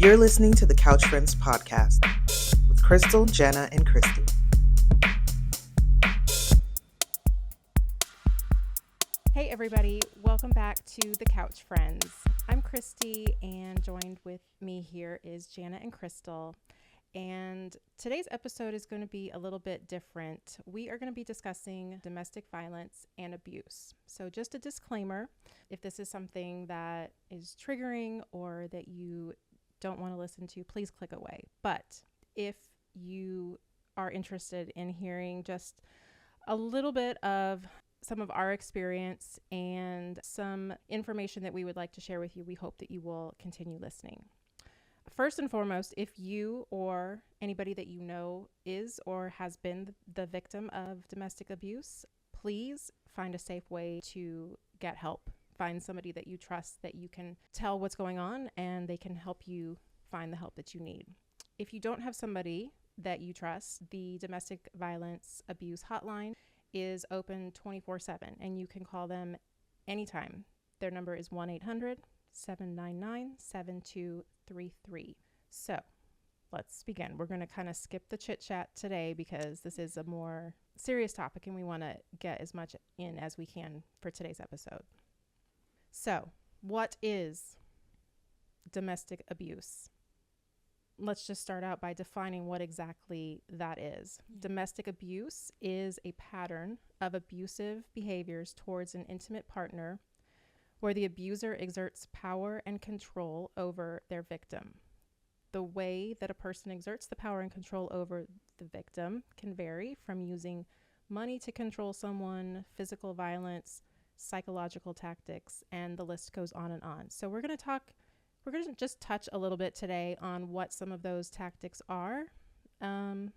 You're listening to the Couch Friends podcast with Crystal, Jenna, and Christy. Hey everybody, welcome back to the Couch Friends. I'm Christy, and joined with me here is Jana and Crystal. And today's episode is going to be a little bit different. We are going to be discussing domestic violence and abuse. So just a disclaimer, if this is something that is triggering or that you don't want to listen to, please click away. But if you are interested in hearing just a little bit of some of our experience and some information that we would like to share with you, we hope that you will continue listening. First and foremost, if you or anybody that you know is or has been the victim of domestic abuse, please find a safe way to get help. Find somebody that you trust, that you can tell what's going on, and they can help you find the help that you need. If you don't have somebody that you trust, the domestic violence abuse hotline is open 24/7, and you can call them anytime. Their number is 1-800-799-7233. So let's begin. We're going to kind of skip the chit chat today because this is a more serious topic and we want to get as much in as we can for today's episode. So, what is domestic abuse? Let's just start out by defining what exactly that is. Domestic abuse is a pattern of abusive behaviors towards an intimate partner where the abuser exerts power and control over their victim. The way that a person exerts the power and control over the victim can vary from using money to control someone, physical violence, psychological tactics, and the list goes on and on. So we're going to just touch a little bit today on what some of those tactics are, and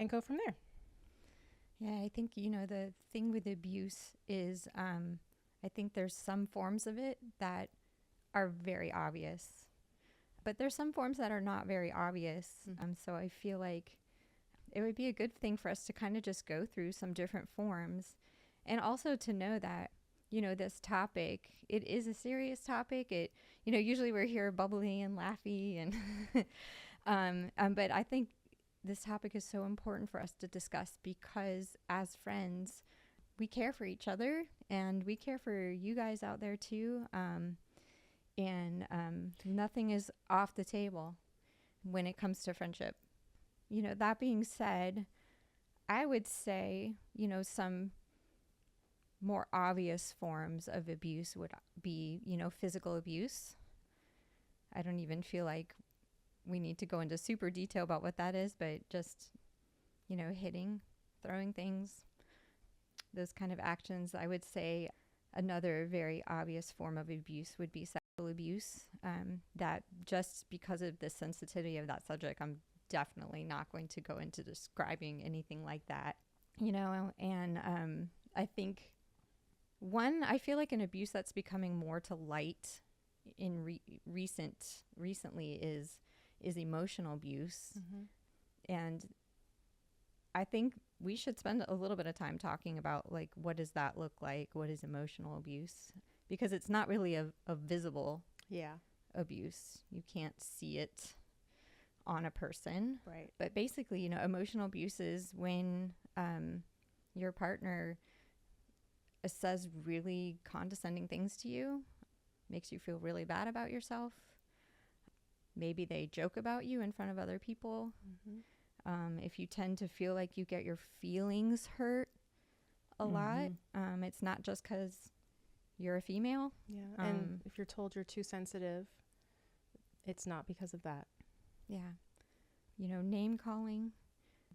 go from there. Yeah, I think, the thing with abuse is, I think there's some forms of it that are very obvious, but there's some forms that are not very obvious. So I feel like it would be a good thing for us to kind of just go through some different forms, and also to know that, this topic, it is a serious topic. It, usually we're here bubbly and laughy and, but I think this topic is so important for us to discuss because as friends, we care for each other and we care for you guys out there too. Nothing is off the table when it comes to friendship. That being said, I would say, some more obvious forms of abuse would be, physical abuse. I don't even feel like we need to go into super detail about what that is, but just, hitting, throwing things, those kind of actions. I would say another very obvious form of abuse would be sexual abuse. That just because of the sensitivity of that subject, I'm definitely not going to go into describing anything like that, and I think I feel like an abuse that's becoming more to light in recently is emotional abuse. And I think we should spend a little bit of time talking about, like, what does that look like? What is emotional abuse? Because it's not really a visible abuse. You can't see it on a person. Right. But basically, emotional abuse is when your partner says really condescending things to you, makes you feel really bad about yourself. Maybe they joke about you in front of other people. If you tend to feel like you get your feelings hurt a lot, it's not just because you're a female. Yeah. And if you're told you're too sensitive, it's not because of that. Yeah. Name calling,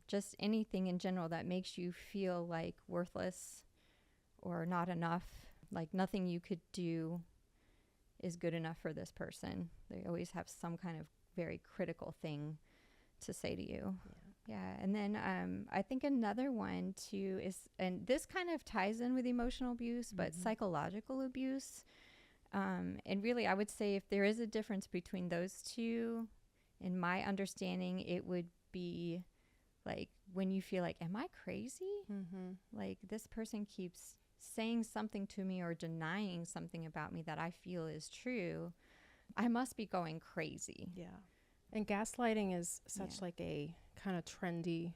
just anything in general that makes you feel like worthless or not enough, like nothing you could do is good enough for this person. They always have some kind of very critical thing to say to you. Yeah. And then I think another one too is, and this kind of ties in with emotional abuse, but psychological abuse. And really, I would say if there is a difference between those two, in my understanding, it would be like when you feel like, am I crazy? Like this person keeps saying something to me or denying something about me that I feel is true. I must be going crazy. Yeah. And gaslighting is such Yeah. like a kind of trendy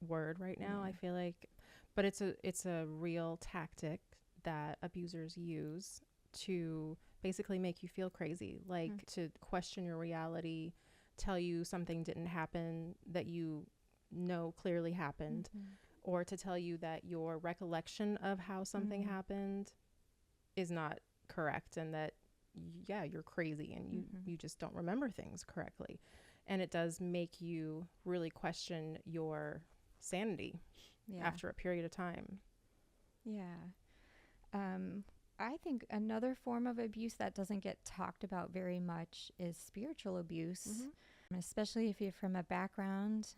word right now, I Yeah. feel like. But it's a real tactic that abusers use to basically make you feel crazy, like to question your reality, tell you something didn't happen that you know clearly happened, or to tell you that your recollection of how something happened is not correct, and that yeah, you're crazy and you just don't remember things correctly. And it does make you really question your sanity Yeah. after a period of time. Yeah. I think another form of abuse that doesn't get talked about very much is spiritual abuse, especially if you're from a background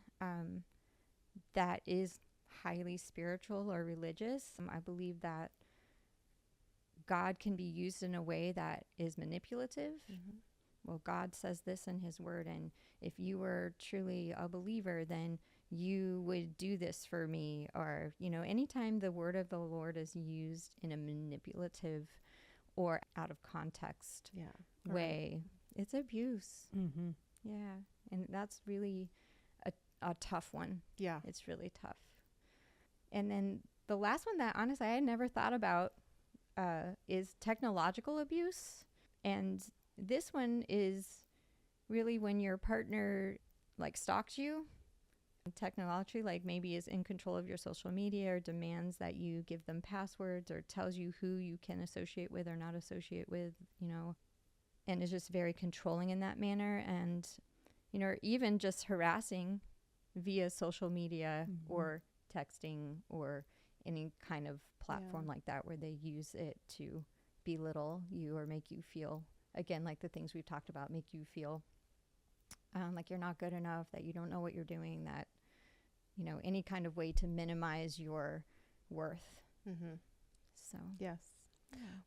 that is highly spiritual or religious. I believe that God can be used in a way that is manipulative. Well, God says this in his word, and if you were truly a believer, then you would do this for me. Or, anytime the word of the Lord is used in a manipulative or out of context way, it's abuse. Yeah. And that's really a tough one. Yeah. It's really tough. And then the last one that honestly I had never thought about is technological abuse. And this one is really when your partner like stalks you technologically, like maybe is in control of your social media or demands that you give them passwords or tells you who you can associate with or not associate with, and is just very controlling in that manner. And, or even just harassing via social media or texting or any kind of platform like that where they use it to belittle you or make you feel, again, like the things we've talked about, make you feel like you're not good enough, that you don't know what you're doing, that, any kind of way to minimize your worth. So, yes.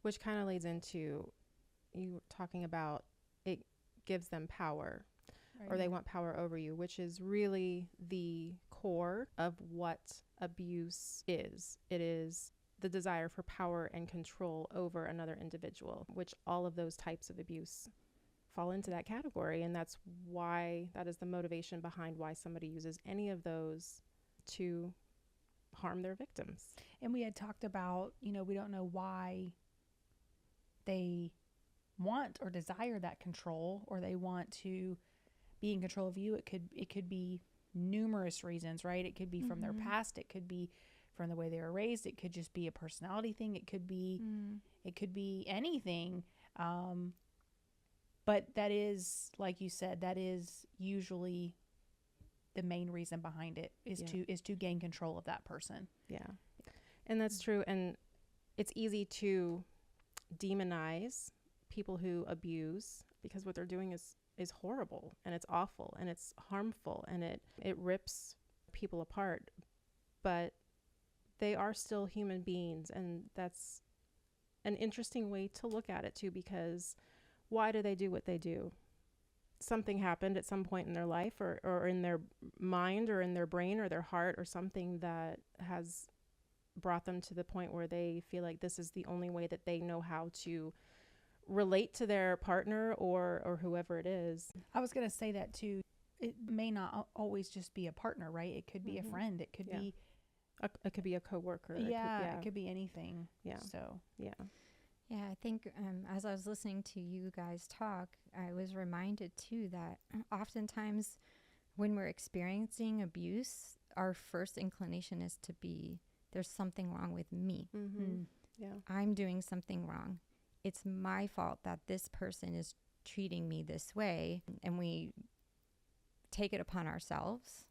Which kind of leads into you talking about it gives them power, or they want power over you, which is really the core of what abuse is. It is the desire for power and control over another individual, which all of those types of abuse fall into that category. And that's why that is the motivation behind why somebody uses any of those to harm their victims. And we had talked about, we don't know why they want or desire that control, or they want to be in control of you. It could be numerous reasons, right? It could be from their past. It could be from the way they were raised. It could just be a personality thing. It could be anything. But that is, like you said, that is usually the main reason behind it is to gain control of that person. Yeah. And that's true. And it's easy to demonize people who abuse because what they're doing is horrible and it's awful and it's harmful and it rips people apart. But they are still human beings, and that's an interesting way to look at it too, because why do they do what they do? Something happened at some point in their life or in their mind or in their brain or their heart or something that has brought them to the point where they feel like this is the only way that they know how to relate to their partner or whoever it is. I was going to say that too. It may not always just be a partner, right? It could be a friend. It could be it could be a coworker. It could be anything. Yeah. So yeah, I think as I was listening to you guys talk, I was reminded too that oftentimes when we're experiencing abuse, our first inclination is to be, there's something wrong with me. Yeah, I'm doing something wrong. It's my fault that this person is treating me this way. And we take it upon ourselves.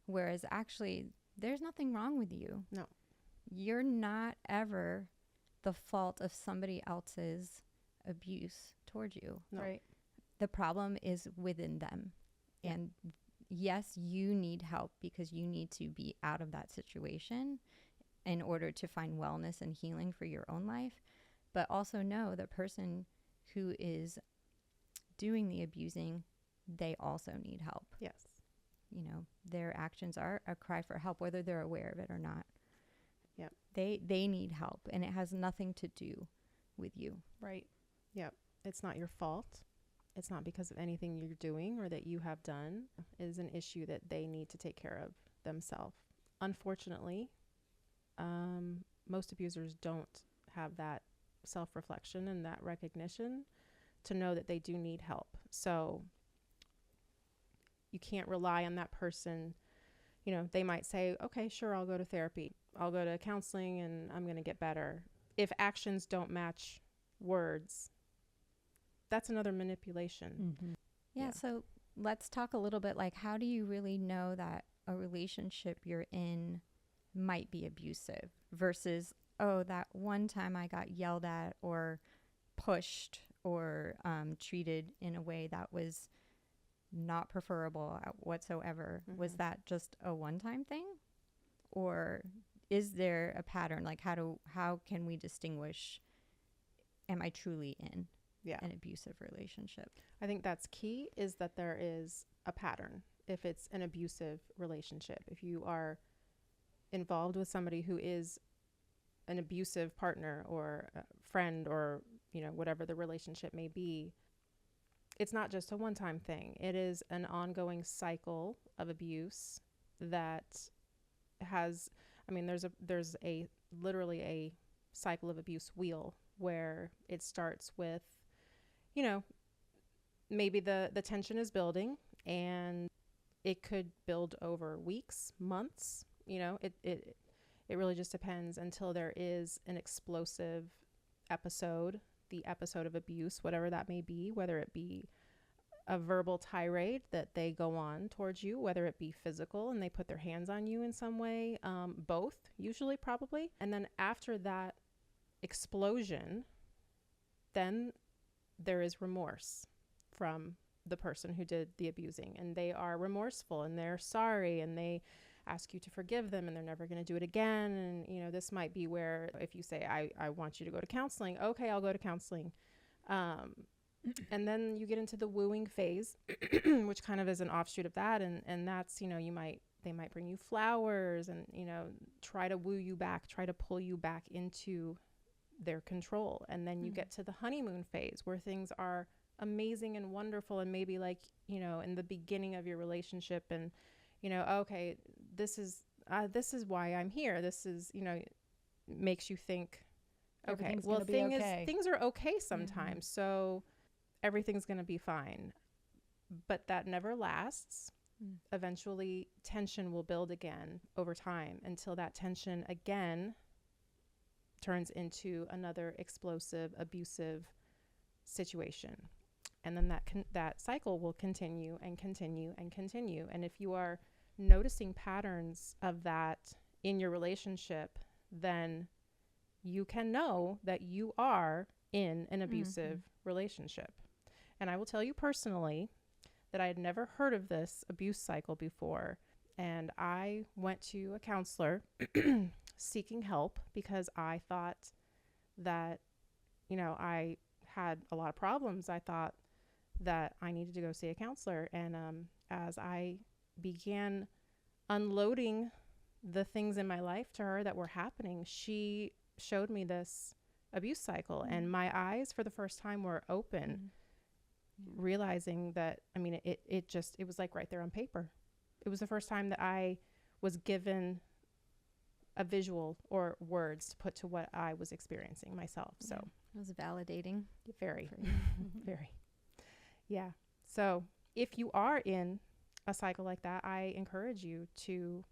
Whereas actually, there's nothing wrong with you. No. You're not ever the fault of somebody else's abuse towards you. No. Right. The problem is within them. Yeah. And yes, you need help because you need to be out of that situation in order to find wellness and healing for your own life. But also know the person who is doing the abusing, they also need help. Yes. Their actions are a cry for help, whether they're aware of it or not. Yep. They need help, and it has nothing to do with you. Right. Yep. It's not your fault. It's not because of anything you're doing or that you have done. It is an issue that they need to take care of themselves. Unfortunately, most abusers don't have that self-reflection and that recognition to know that they do need help. So you can't rely on that person. You know, they might say, okay, sure, I'll go to therapy. I'll go to counseling and I'm going to get better. If actions don't match words, that's another manipulation. Mm-hmm. Yeah. So let's talk a little bit like, how do you really know that a relationship you're in might be abusive versus, oh, that one time I got yelled at or pushed or treated in a way that was not preferable whatsoever. Mm-hmm. Was that just a one-time thing? Or is there a pattern? Like, how can we distinguish, am I truly in an abusive relationship? I think that's key, is that there is a pattern. If it's an abusive relationship, if you are involved with somebody who is an abusive partner or a friend or, you know, whatever the relationship may be, it's not just a one-time thing. It is an ongoing cycle of abuse that has, I mean, there's a literally a cycle of abuse wheel where it starts with, you know, maybe the tension is building and it could build over weeks, months, you know, it really just depends until there is an explosive episode, the episode of abuse, whatever that may be, whether it be a verbal tirade that they go on towards you, whether it be physical and they put their hands on you in some way, both usually, probably. And then after that explosion, then there is remorse from the person who did the abusing, and they are remorseful and they're sorry and they ask you to forgive them and they're never going to do it again. And, you know, this might be where if you say, I want you to go to counseling, okay, I'll go to counseling. And then you get into the wooing phase, which kind of is an offshoot of that. And that's, you know, they might bring you flowers and, you know, try to woo you back, try to pull you back into their control. And then you get to the honeymoon phase where things are amazing and wonderful. And maybe like, you know, in the beginning of your relationship and, you know, okay, this is why I'm here. This is, you know, makes you think, okay, well, things are okay sometimes. Mm-hmm. So everything's going to be fine, but that never lasts. Eventually tension will build again over time until that tension again turns into another explosive, abusive situation. And then that cycle will continue and continue and continue. And if you are noticing patterns of that in your relationship, then you can know that you are in an abusive relationship. And I will tell you personally that I had never heard of this abuse cycle before. And I went to a counselor seeking help because I thought that, you know, I had a lot of problems. I thought that I needed to go see a counselor. And as I began unloading the things in my life to her that were happening, she showed me this abuse cycle. And my eyes for the first time were open, realizing that, I mean, it was like right there on paper. It was the first time that I was given a visual or words to put to what I was experiencing myself. So it was validating. Very, very. Yeah. So if you are in a cycle like that, I encourage you to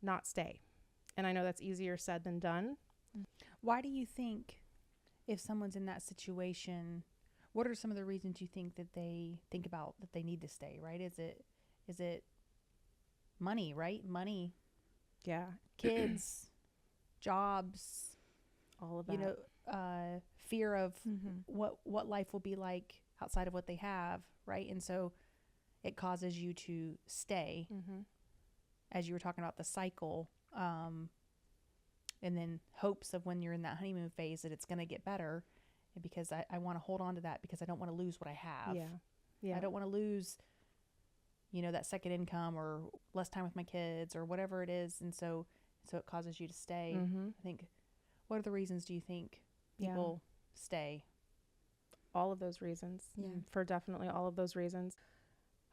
not stay. And I know that's easier said than done. Why do you think, if someone's in that situation, what are some of the reasons you think that they think about that they need to stay, right? Is it money, right? Money. Yeah. Kids, jobs, all of that. You know, fear of what life will be like outside of what they have, right? And so it causes you to stay, as you were talking about the cycle, and then hopes of when you're in that honeymoon phase that it's going to get better, because I want to hold on to that because I don't want to lose what I have. I don't want to lose, you know, that second income or less time with my kids or whatever it is. And so it causes you to stay. I think, what are the reasons do you think people stay? all of those reasons. Yeah. For definitely all of those reasons.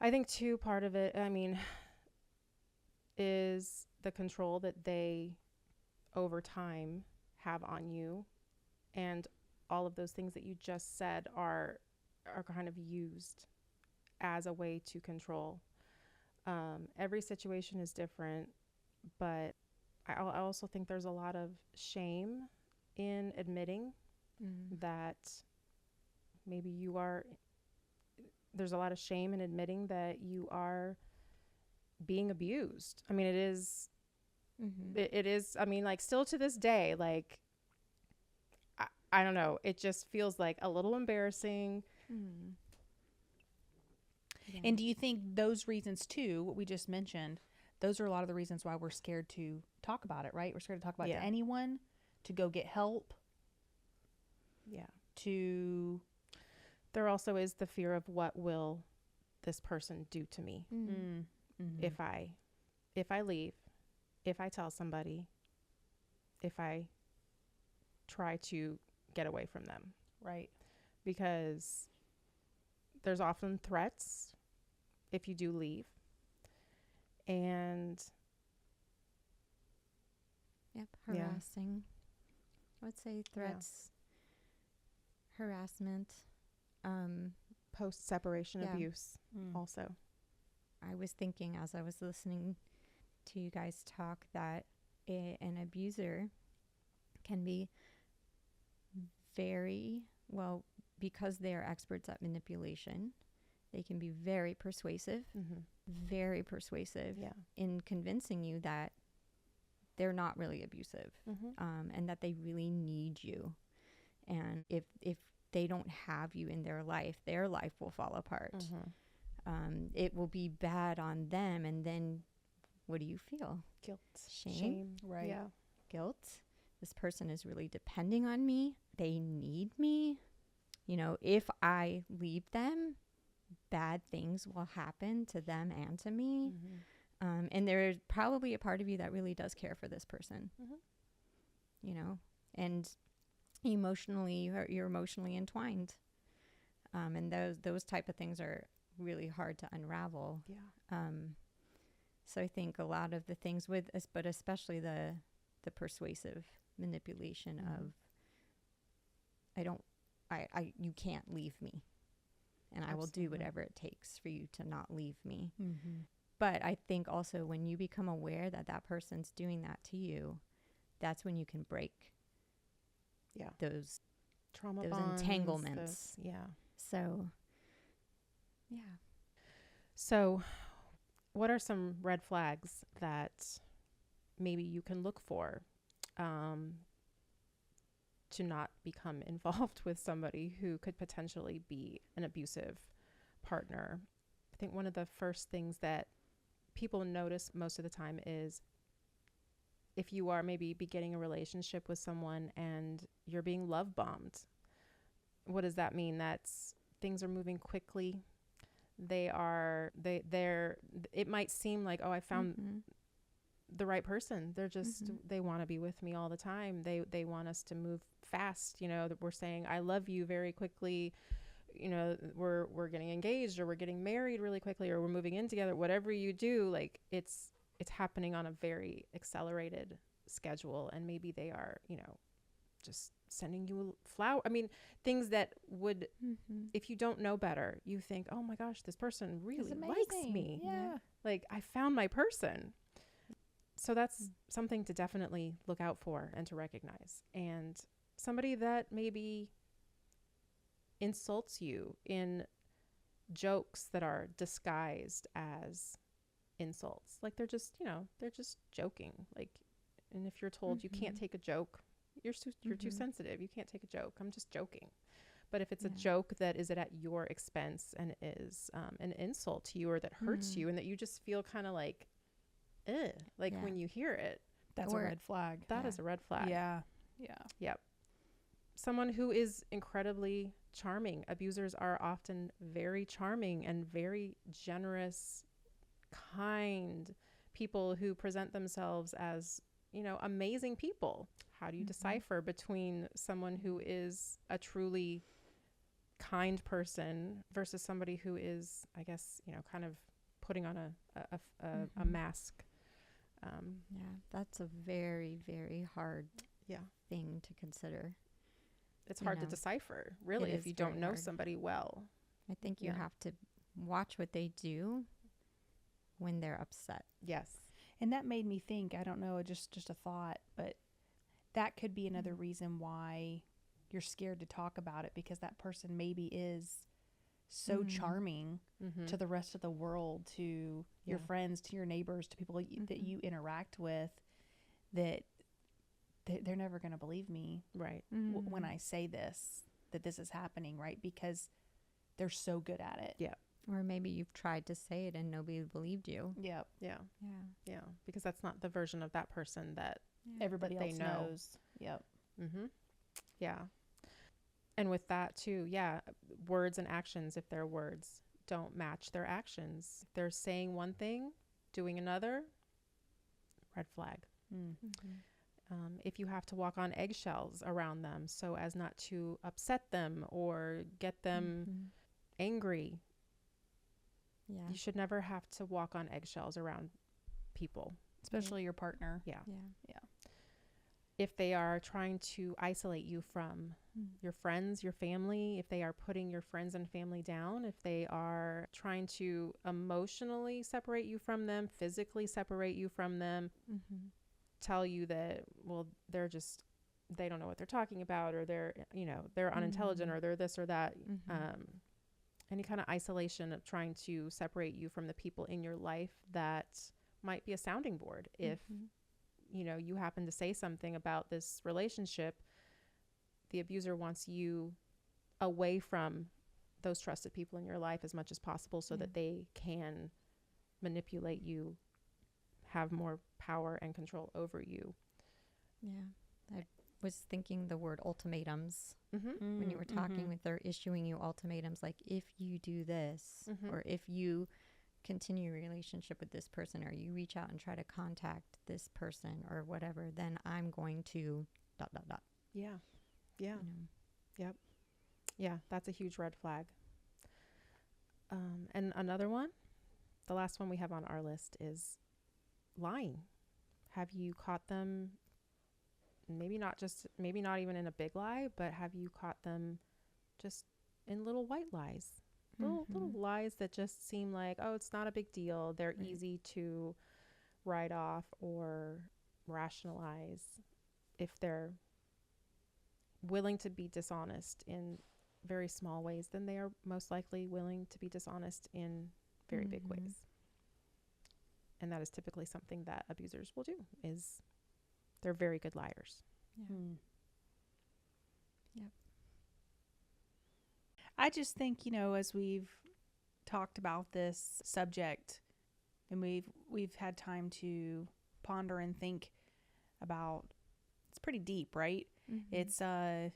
I think too, part of it, I mean, is the control that they over time have on you, and all of those things that you just said are kind of used as a way to control. Every situation is different, but I also think there's a lot of shame in admitting that maybe there's a lot of shame in admitting that you are being abused. I mean, it is, it is, I mean, like, still to this day, like, I don't know, it just feels like a little embarrassing. Yeah. And do you think those reasons too, what we just mentioned, those are a lot of the reasons why we're scared to talk about it, right? We're scared to talk about it to anyone, to go get help. Yeah. There also is the fear of what will this person do to me if I leave, if I tell somebody, if I try to get away from them. Right. Because there's often threats if you do leave. And harassing. I would say threats, harassment, post-separation abuse also. I was thinking as I was listening to you guys talk that an abuser can be very, well, because they are experts at manipulation, they can be very persuasive in convincing you that they're not really abusive, and that they really need you. And if they don't have you in their life will fall apart. It will be bad on them. And then what do you feel? Guilt. Shame. Right. Yeah. Guilt. This person is really depending on me. They need me. You know, if I leave them, bad things will happen to them and to me. And there's probably a part of you that really does care for this person, you know, and emotionally, you're emotionally entwined. And those type of things are really hard to unravel. Yeah. So I think a lot of the things with us, but especially the persuasive manipulation of, you can't leave me, and I will do whatever it takes for you to not leave me. But I think also when you become aware that that person's doing that to you, that's when you can break those trauma those bonds, entanglements. So, yeah. So what are some red flags that maybe you can look for to not become involved with somebody who could potentially be an abusive partner? I think one of the first things that people notice most of the time is if you are maybe beginning a relationship with someone and you're being love bombed. What does that mean? That's things are moving quickly. It might seem like, oh, I found the right person. They're just, they want to be with me all the time. They want us to move fast. You know, that we're saying, I love you very quickly. You know, we're getting engaged, or we're getting married really quickly, or we're moving in together. Whatever you do, like it's happening on a very accelerated schedule. And maybe they are, you know, just sending you a flower. I mean, things that would, if you don't know better, you think, oh my gosh, this person really likes me. Yeah. Like I found my person. So that's something to definitely look out for and to recognize. And somebody that maybe insults you in jokes that are disguised as insults. Like they're just, you know, they're just joking. Like, and if you're told you can't take a joke, you're too sensitive. You can't take a joke. I'm just joking. But if it's a joke that is at your expense and is an insult to you, or that hurts you, and that you just feel kind of like, when you hear it, that's a red flag. That is a red flag. Yeah. Yep. Someone who is incredibly charming. Abusers are often very charming and very generous, kind people who present themselves as, you know, amazing people. How do you decipher between someone who is a truly kind person versus somebody who is, I guess, kind of putting on a mask. Yeah, that's a very, very hard Yeah. thing to consider. It's You hard to know, decipher, really, it if is you don't very know hard. somebody well. I think you Yeah. have to watch what they do when they're upset. Yes. And that made me think, I don't know, just a thought, but that could be another reason why you're scared to talk about it, because that person maybe is so charming Mm-hmm. to the rest of the world, to your Yeah. friends, to your neighbors, to people that you interact with, that they're never going to believe me Right. when I say this, that this is happening, right? Because they're so good at it. Yeah. Or maybe you've tried to say it and nobody believed you. Yep. Yeah. Yeah. Yeah. Because that's not the version of that person that Everybody they else know. knows. Yep. Mm-hmm. Yeah. And with that too, yeah, words and actions, if their words don't match their actions. If they're saying one thing, doing another, red flag. Mm. If you have to walk on eggshells around them so as not to upset them or get them angry, Yeah. you should never have to walk on eggshells around people. Especially your partner. Yeah. Yeah. If they are trying to isolate you from your friends, your family, if they are putting your friends and family down, if they are trying to emotionally separate you from them, physically separate you from them, tell you that, well, they don't know what they're talking about, or they're unintelligent, or they're this or that. Any kind of isolation of trying to separate you from the people in your life that might be a sounding board. If you happen to say something about this relationship, the abuser wants you away from those trusted people in your life as much as possible so that they can manipulate you, have more power and control over you. Yeah. I was thinking the word ultimatums Mm-hmm. when you were talking with, they're issuing you ultimatums like, if you do this, or if you continue your relationship with this person, or you reach out and try to contact this person or whatever, then I'm going to ... Yeah. Yeah. You know. Yep. Yeah. That's a huge red flag. And another one, the last one we have on our list, is lying. Have you caught them? Maybe not even in a big lie, but have you caught them just in little white lies? Little lies that just seem like, oh, it's not a big deal. They're easy to write off or rationalize if they're willing to be dishonest in very small ways. Then they are most likely willing to be dishonest in very big ways. And that is typically something that abusers will do, is they're very good liars. Yeah. Yep. I just think, as we've talked about this subject and we've had time to ponder and think about, it's pretty deep, right? It's I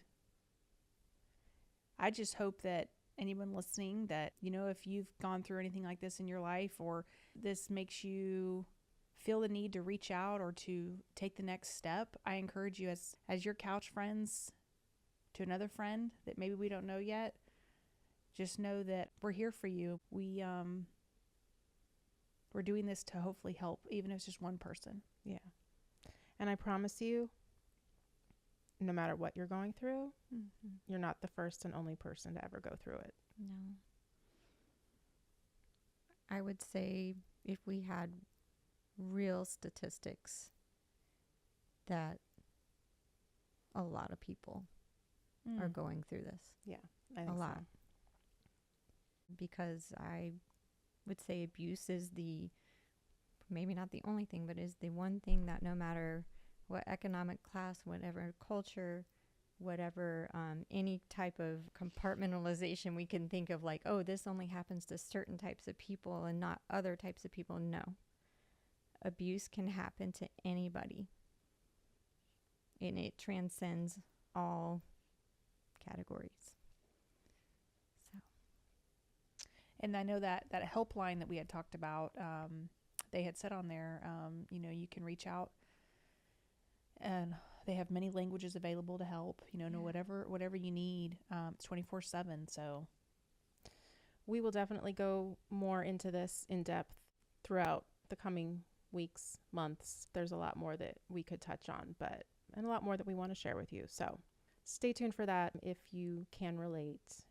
just hope that anyone listening, that if you've gone through anything like this in your life, or this makes you feel the need to reach out or to take the next step, I encourage you, as your couch friends to another friend that maybe we don't know yet, just know that we're here for you. We're doing this to hopefully help, even if it's just one person. Yeah. And I promise you, no matter what you're going through, you're not the first and only person to ever go through it. No. I would say if we had real statistics, that a lot of people are going through this. Yeah, I think A lot. so. Because I would say abuse is maybe not the only thing, but is the one thing that no matter what economic class, whatever culture, whatever any type of compartmentalization we can think of, like, oh, this only happens to certain types of people and not other types of people. No. Abuse can happen to anybody. And it transcends all categories. So. And I know that helpline that we had talked about, they had said on there, you can reach out, and They have many languages available to help, Yeah. whatever you need. It's 24/7. So We will definitely go more into this in depth throughout the coming weeks, months. There's a lot more that we could touch on, and a lot more that we want to share with you. So stay tuned for that if you can relate.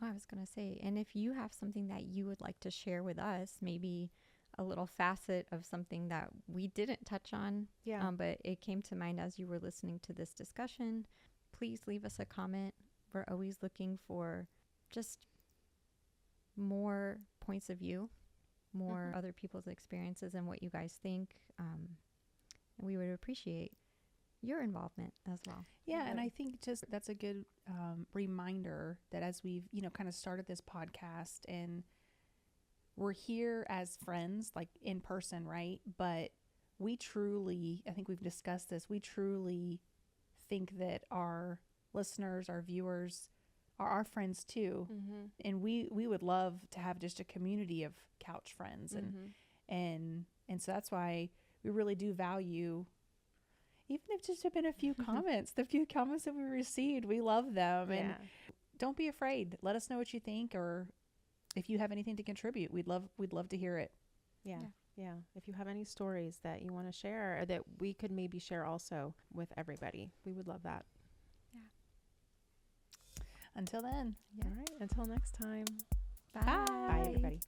Oh, I was going to say, and if you have something that you would like to share with us, maybe a little facet of something that we didn't touch on, Yeah. but it came to mind as you were listening to this discussion, please leave us a comment. We're always looking for just more points of view, more Mhm. other people's experiences and what you guys think. And we would appreciate your involvement as well. yeah, and Good. I think just that's a good reminder that as we've kind of started this podcast and we're here as friends, like in person, right? But we truly, I think we've discussed this, we truly think that our listeners, our viewers are our friends too. Mm-hmm. And we would love to have just a community of couch friends. And so that's why we really do value, even if just have been a few comments, the few comments that we received, we love them. And Yeah. don't be afraid. Let us know what you think, or if you have anything to contribute, we'd love to hear it. Yeah. Yeah. Yeah. If you have any stories that you want to share or that we could maybe share also with everybody, we would love that. Until then. Yeah. All right. Until next time. Bye. Bye, everybody.